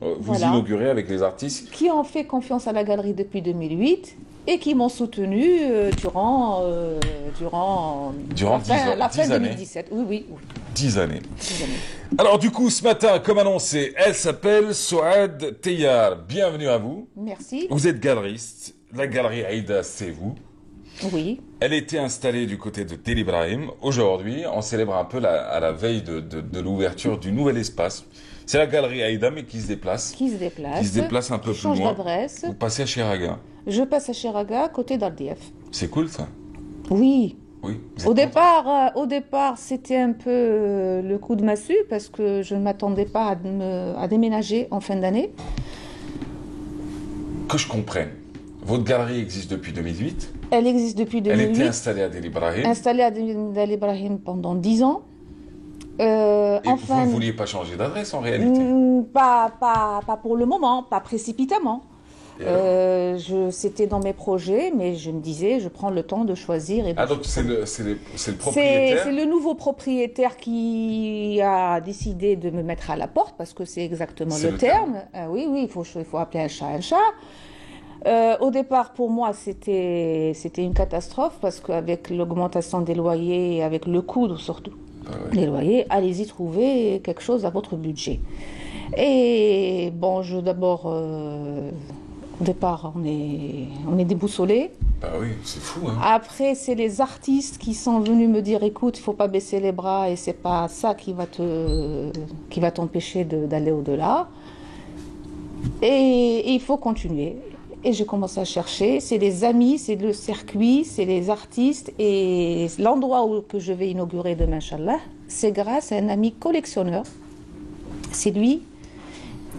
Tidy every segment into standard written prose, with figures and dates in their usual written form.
Vous inaugurez avec les artistes qui ont fait confiance à la galerie depuis 2008 et qui m'ont soutenu durant la fin 2017. Oui, oui, oui. 10 années. 10 années. Alors du coup, ce matin, comme annoncé, elle s'appelle Souad Teyar. Bienvenue à vous. Merci. Vous êtes galeriste. La galerie Aïda, c'est vous. Oui. Elle était installée du côté de Tel Ibrahim. Aujourd'hui, on célèbre un peu à la veille de l'ouverture du nouvel espace. C'est la galerie Aïda, mais qui se déplace. Qui se déplace. Qui se déplace un peu plus change loin. d'adresse. Vous passez à Chiraga. Je passe à Chiraga, côté d'Ardieff. C'est cool, ça. Oui. Oui. Au départ, c'était un peu le coup de massue parce que je ne m'attendais pas à déménager en fin d'année. Que je comprenne. Votre galerie existe depuis 2008. Elle existe depuis 2008. Elle était installée à Tel Ibrahim. Installée à Tel Ibrahim pendant 10 ans. Et vous ne vouliez pas changer d'adresse en réalité? Pas pour le moment, pas précipitamment. C'était dans mes projets, mais je me disais, je prends le temps de choisir. Donc c'est le propriétaire? C'est le nouveau propriétaire qui a décidé de me mettre à la porte, parce que c'est exactement le terme. Oui, il faut appeler un chat un chat. Au départ, pour moi, c'était une catastrophe, parce qu'avec l'augmentation des loyers, et avec le coût surtout des loyers, allez-y trouver quelque chose à votre budget. Et bon, au départ, on est déboussolé. Bah oui, c'est fou. Hein. Après, c'est les artistes qui sont venus me dire, écoute, il faut pas baisser les bras et c'est pas ça qui va t'empêcher d'aller au-delà. Et il faut continuer. Et j'ai commencé à chercher. C'est les amis, c'est le circuit, c'est les artistes. Et l'endroit que je vais inaugurer demain, Inch'Allah, c'est grâce à un ami collectionneur. C'est lui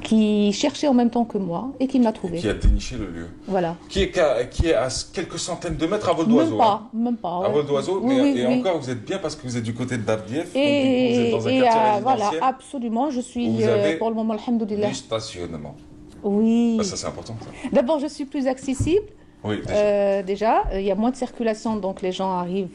qui cherchait en même temps que moi et qui m'a trouvé. Qui a déniché le lieu. Voilà. Qui est à quelques centaines de mètres à vol d'oiseau. Même pas. À vol d'oiseau, oui. Encore vous êtes bien parce que vous êtes du côté de Dardieff. Et, vous êtes dans un quartier résidentiel. Voilà, absolument. Je suis pour le moment, alhamdoulilah. Du stationnement. Oui. Ça c'est important. Ça. D'abord, je suis plus accessible. Oui, déjà, il y a moins de circulation, donc les gens arrivent,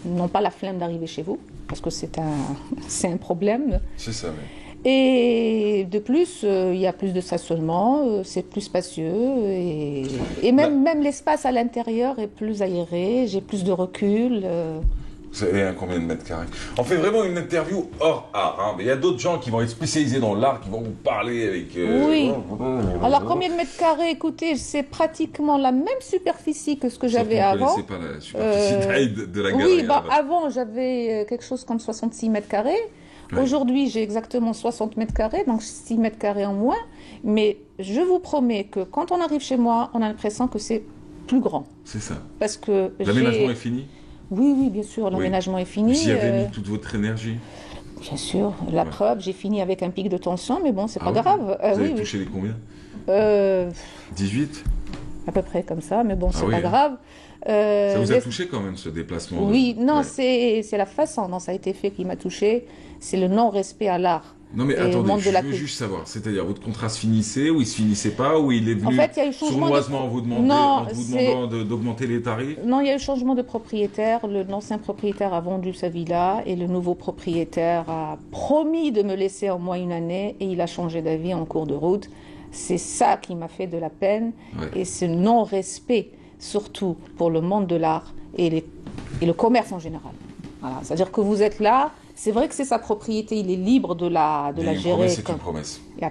n'ont pas la flemme d'arriver chez vous, parce que c'est un problème. C'est ça, oui. Et de plus, il y a plus de stationnement, c'est plus spacieux, et même l'espace à l'intérieur est plus aéré, j'ai plus de recul. Vous avez combien de mètres carrés? On fait vraiment une interview hors art. Hein. Mais il y a d'autres gens qui vont être spécialisés dans l'art, qui vont vous parler avec... Oui. Alors, combien de mètres carrés? Écoutez, c'est pratiquement la même superficie que ce que j'avais avant. Vous ne connaissez pas la superficie taille de la galerie. Oui, avant, j'avais quelque chose comme 66 mètres carrés. Oui. Aujourd'hui, j'ai exactement 60 mètres carrés, donc 6 mètres carrés en moins. Mais je vous promets que quand on arrive chez moi, on a l'impression que c'est plus grand. C'est ça. Parce que l'aménagement est fini? Oui, bien sûr, l'aménagement est fini. Vous y avez mis toute votre énergie? Bien sûr, la preuve, j'ai fini avec un pic de tension, mais bon, c'est pas grave. Vous avez touché les combien? 18? À peu près comme ça, mais bon, c'est pas grave. Ça vous a touché quand même, ce déplacement? Oui, non, c'est la façon dont ça a été fait qui m'a touché. C'est le non-respect à l'art. Non mais attendez, je veux juste savoir, c'est-à-dire votre contrat se finissait ou il se finissait pas, ou il est venu sournoisement en vous demandant d'augmenter les tarifs? Non, il y a eu changement de propriétaire, l'ancien propriétaire a vendu sa villa et le nouveau propriétaire a promis de me laisser en moins une année et il a changé d'avis en cours de route. C'est ça qui m'a fait de la peine et ce non-respect, surtout pour le monde de l'art et le commerce en général. Voilà. C'est-à-dire que vous êtes là, c'est vrai que c'est sa propriété, il est libre de la gérer. C'est une promesse. Et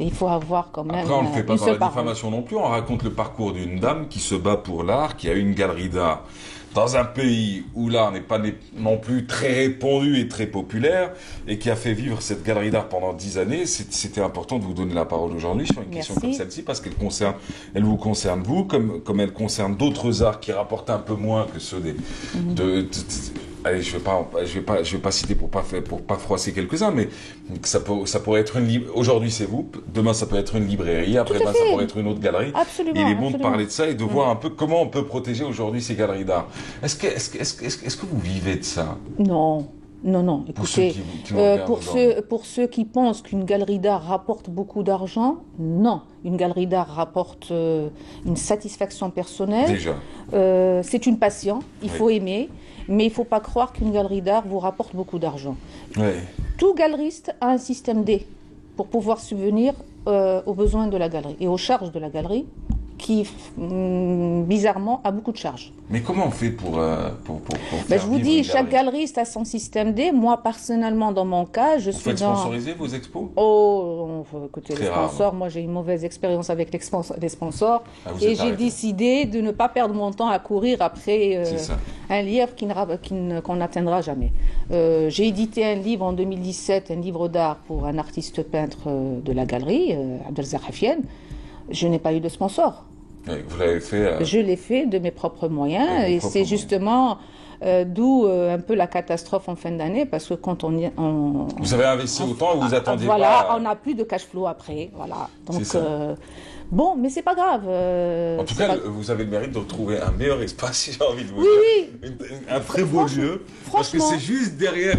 il faut avoir quand même. Après, on ne fait pas par la diffamation non plus, on raconte le parcours d'une dame qui se bat pour l'art, qui a une galerie d'art dans un pays où l'art n'est pas non plus très répandu et très populaire, et qui a fait vivre cette galerie d'art pendant 10 années. C'était important de vous donner la parole aujourd'hui sur une question comme celle-ci, parce elle vous concerne vous, comme elle concerne d'autres arts qui rapportent un peu moins que ceux allez, je vais pas citer pour pas froisser quelques-uns, mais ça pourrait être aujourd'hui c'est vous, demain ça peut être une librairie, après-demain ça pourrait être une autre galerie. Absolument. Il est bon de parler de ça et de voir un peu comment on peut protéger aujourd'hui ces galeries d'art. Est-ce que vous vivez de ça? Non. Écoutez, pour ceux qui pensent qu'une galerie d'art rapporte beaucoup d'argent, non. Une galerie d'art rapporte une satisfaction personnelle. Déjà. C'est une passion, il faut aimer, mais il ne faut pas croire qu'une galerie d'art vous rapporte beaucoup d'argent. Ouais. Tout galeriste a un système D. pour pouvoir subvenir aux besoins de la galerie et aux charges de la galerie, qui bizarrement a beaucoup de charges. Mais comment on fait pour faire Je vous vivre dis, une chaque galerie? galeriste a son système D. Moi, personnellement, dans mon cas, je Vous suis faites dans... sponsoriser vos expos? Oh, écoutez, Très les rare, sponsors, moi j'ai une mauvaise expérience avec les sponsors Ah, vous et êtes j'ai arrêté. décidé de ne pas perdre mon temps à courir après C'est ça. un livre qu'on n'atteindra jamais. J'ai édité un livre en 2017, un livre d'art pour un artiste peintre de la galerie, Abdelzak Hafienne. Je n'ai pas eu de sponsor. Oui, vous l'avez fait. Je l'ai fait de mes propres moyens De vos et propres c'est moyens. justement d'où un peu la catastrophe en fin d'année parce que quand Vous avez investi autant et vous attendiez voilà, pas. on n'a plus de cash flow après, voilà. Donc C'est ça. bon, mais c'est pas grave. En tout c'est cas, pas- vous avez le mérite de retrouver un meilleur espace, si j'ai envie de vous Oui, dire. oui, Un très beau Franchement- lieu. Parce que franchement. c'est juste derrière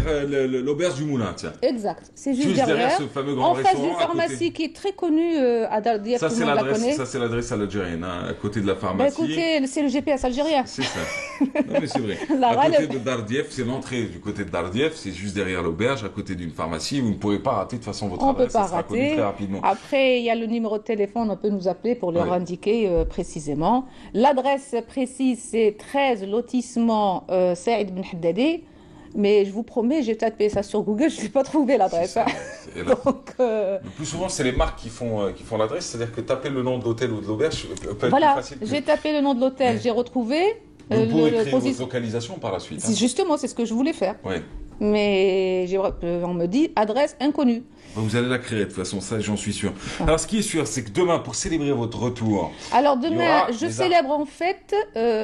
l'auberge du Moulin, tiens. exact. C'est juste, Juste derrière derrière, ce fameux grand en face restaurant d'une à côté. pharmacie qui est très connue à Dardief, Ça, tout c'est le monde la connaît. l'adresse à l'algérienne, hein, à côté de la Bah, pharmacie. écoutez, c'est le GPS algérien. C'est ça. Non, mais c'est vrai. La À côté relève. de Dardief, c'est l'entrée du côté de Dardief, c'est juste derrière l'auberge, à côté d'une pharmacie. Vous ne pourrez pas rater de toute façon votre On peut adresse. pas Ça sera connu rater. très rapidement. Après, il y a le numéro de téléphone, on peut nous appeler pour leur Ouais. indiquer précisément. L'adresse précise, c'est 13 lotissement Saïd Ben Haddadi. Mais je vous promets, j'ai tapé ça sur Google, je n'ai pas trouvé l'adresse. hein. Et là, Donc, le plus souvent, c'est les marques qui font l'adresse, c'est-à-dire que taper le nom de l'hôtel ou de l'auberge peut être voilà, plus facile. j'ai tapé le nom de l'hôtel, j'ai retrouvé Vous pourrez créer posi- votre localisation par la suite. C'est justement, c'est ce que je voulais faire. Ouais. Mais on me dit adresse inconnue. Vous allez la créer de toute façon, ça j'en suis sûr. Alors ce qui est sûr, c'est que demain, pour célébrer votre retour, Alors Il y demain, aura je des célèbre en fait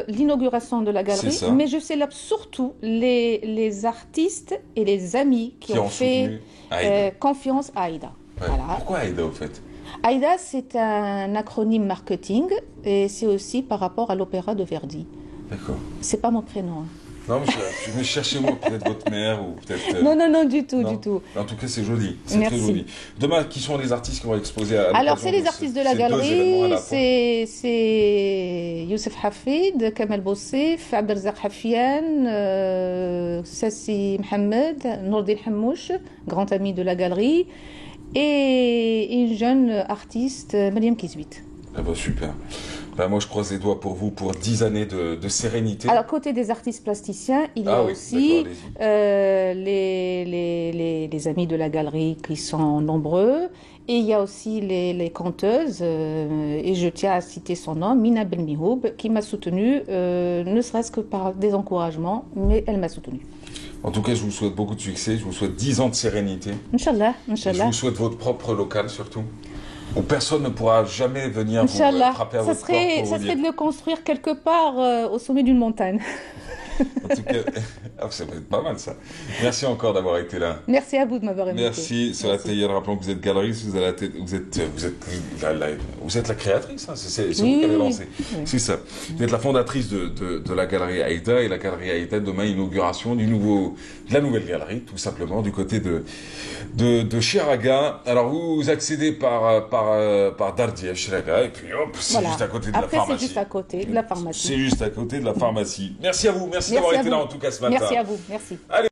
l'inauguration de la galerie, C'est ça. mais je célèbre surtout les artistes et les amis qui ont fait soutenu Aïda. confiance à Aïda. Ouais. Voilà. Pourquoi Aïda au fait? Aïda, c'est un acronyme marketing et c'est aussi par rapport à l'opéra de Verdi. D'accord. C'est pas mon prénom. hein. Non, mais je me cherchais moi, peut-être votre mère ou peut-être. Non, du tout, non. du tout. En tout cas, c'est joli. C'est très Merci. joli. Demain, qui sont les artistes qui vont exposer à Alors, l'occasion c'est les de artistes de la ces deux événements à galerie, la fois c'est Youssef Hafid, Kamal Boussif, Abdelzak Hafian, Sassi Mohamed, Nourdin Hammouch, grand ami de la galerie, et une jeune artiste, Mariam Kizwit. Ah bah, super. Bah, moi, je croise les doigts pour vous pour 10 années de sérénité. Alors, côté des artistes plasticiens, il y a Ah oui, aussi d'accord, allez-y. les amis de la galerie qui sont nombreux. Et il y a aussi les conteuses, et je tiens à citer son nom, Mina Belmihoub, qui m'a soutenue, ne serait-ce que par des encouragements, mais elle m'a soutenue. En tout cas, je vous souhaite beaucoup de succès. Je vous souhaite 10 ans de sérénité. Inch'Allah, Et je Inch'Allah. vous souhaite votre propre local surtout. Où personne ne pourra jamais venir vous Inch'Allah. frapper à Ça votre porte serait, pour ça vous serait dire. de le construire quelque part au sommet d'une montagne. En tout cas, ça va être pas mal ça. Merci encore d'avoir été là. Merci à vous de m'avoir invité. Merci, Salah Merci. Tayyar. Rappelons que vous êtes galeriste, vous êtes la créatrice, hein, c'est vous Oui, qui avez oui, lancé. oui. C'est ça. Vous êtes la fondatrice de la galerie Aïda, et la galerie Aïda, demain, inauguration de la nouvelle galerie, tout simplement, du côté de Chiraga. Alors, vous accédez par Dardief, Chiraga, et puis hop, c'est Voilà. juste à côté de la Après, pharmacie. c'est juste à côté de la pharmacie. C'est juste à côté de la pharmacie. Merci à vous, merci d'avoir Merci à été là vous. en tout cas ce matin. Merci à vous. Merci. Allez.